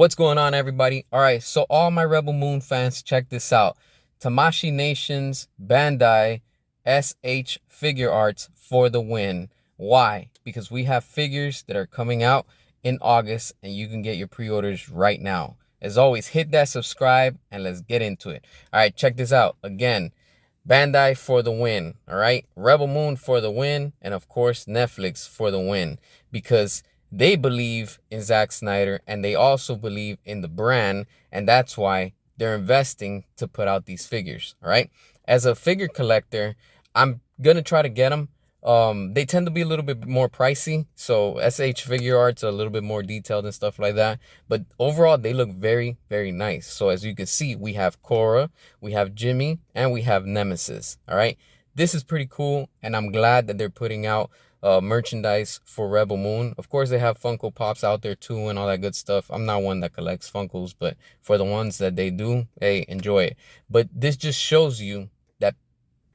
What's going on, everybody? All right, so all my Rebel Moon fans, check this out. Tamashii Nation's Bandai SH Figure Arts for the win. Why? Because we have figures that are coming out in August, and you can get your pre-orders right now. As always, hit that subscribe, and let's get into it. All right, check this out. Again, Bandai for the win, all right? Rebel Moon for the win, and of course, Netflix for the win. Because they believe in Zack Snyder, and they also believe in the brand, and that's why they're investing to put out these figures, all right? As a figure collector, I'm going to try to get them. They tend to be a little bit more pricey, so SH Figure Arts are a little bit more detailed and stuff like that, but overall, they look very, very nice. So as you can see, we have Korra, we have Jimmy, and we have Nemesis, all right? This is pretty cool, and I'm glad that they're putting out merchandise for Rebel Moon. Of course, they have Funko Pops out there too and all that good stuff. I'm not one that collects Funkos, but for the ones that they do, hey, enjoy it. But this just shows you that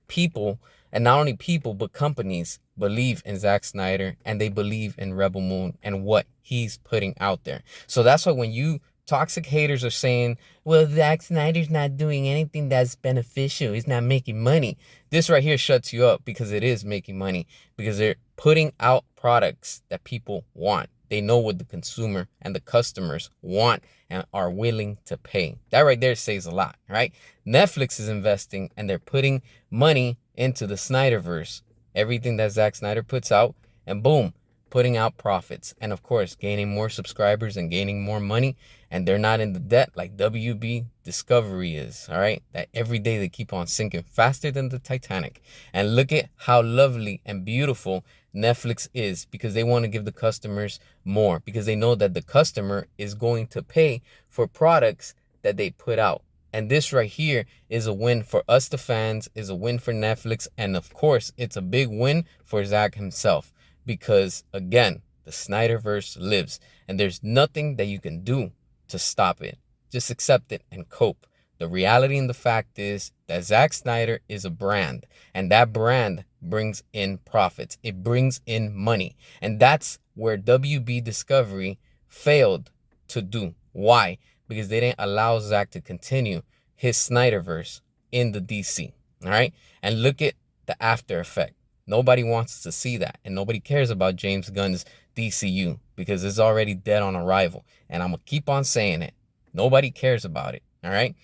people, and not only people, but companies believe in Zack Snyder, and they believe in Rebel Moon and what he's putting out there. So that's why when you toxic haters are saying, well, Zack Snyder's not doing anything that's beneficial, he's not making money, this right here shuts you up, because it is making money, because they're putting out products that people want. They know what the consumer and the customers want and are willing to pay. That right there says a lot, right? Netflix is investing, and they're putting money into the Snyderverse. Everything that Zack Snyder puts out, and boom, putting out profits, and of course gaining more subscribers and gaining more money, and they're not in the debt like WB Discovery is, all right? That every day they keep on sinking faster than the Titanic. And look at how lovely and beautiful Netflix is, because they want to give the customers more, because they know that the customer is going to pay for products that they put out. And this right here is a win for us, the fans, is a win for Netflix, and of course it's a big win for Zack himself. Because, again, the Snyderverse lives, and there's nothing that you can do to stop it. Just accept it and cope. The reality and the fact is that Zack Snyder is a brand, and that brand brings in profits. It brings in money, and that's where WB Discovery failed to do. Why? Because they didn't allow Zack to continue his Snyderverse in the DC, all right? And look at the after effect. Nobody wants to see that, and nobody cares about James Gunn's DCU, because it's already dead on arrival, and I'm going to keep on saying it. Nobody cares about it, all right?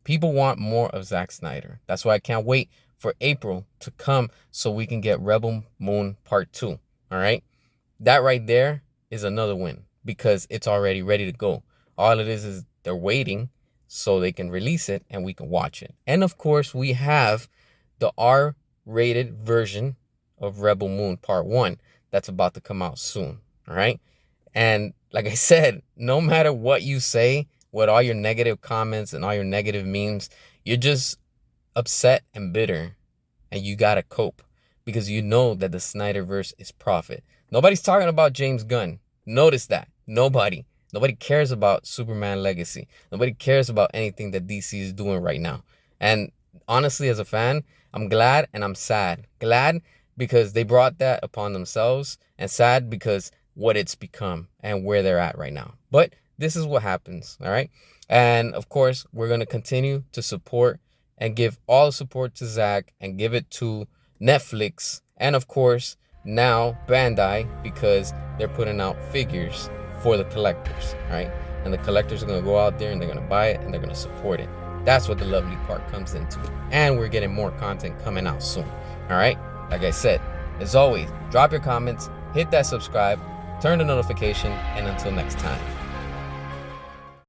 People want more of Zack Snyder. That's why I can't wait for April to come so we can get Rebel Moon Part 2, all right? That right there is another win, because it's already ready to go. All it is they're waiting so they can release it and we can watch it. And of course, we have the R-rated version of Rebel Moon Part 1 that's about to come out soon, all right? And like I said, no matter what you say, with all your negative comments and all your negative memes, you're just upset and bitter, and you gotta cope, because you know that the Snyderverse is profit. Nobody's talking about James Gunn. Notice that. Nobody cares about Superman Legacy. Nobody cares about anything that DC is doing right now. And honestly, as a fan, I'm glad and I'm sad. Glad because they brought that upon themselves, and sad because what it's become and where they're at right now. But this is what happens, all right? And of course, we're going to continue to support and give all the support to Zack, and give it to Netflix, and of course, now Bandai, because they're putting out figures for the collectors, all right? And the collectors are going to go out there and they're going to buy it and they're going to support it. That's what the lovely part comes into. And we're getting more content coming out soon, all right? Like I said, as always, drop your comments, hit that subscribe, turn the notification, and until next time.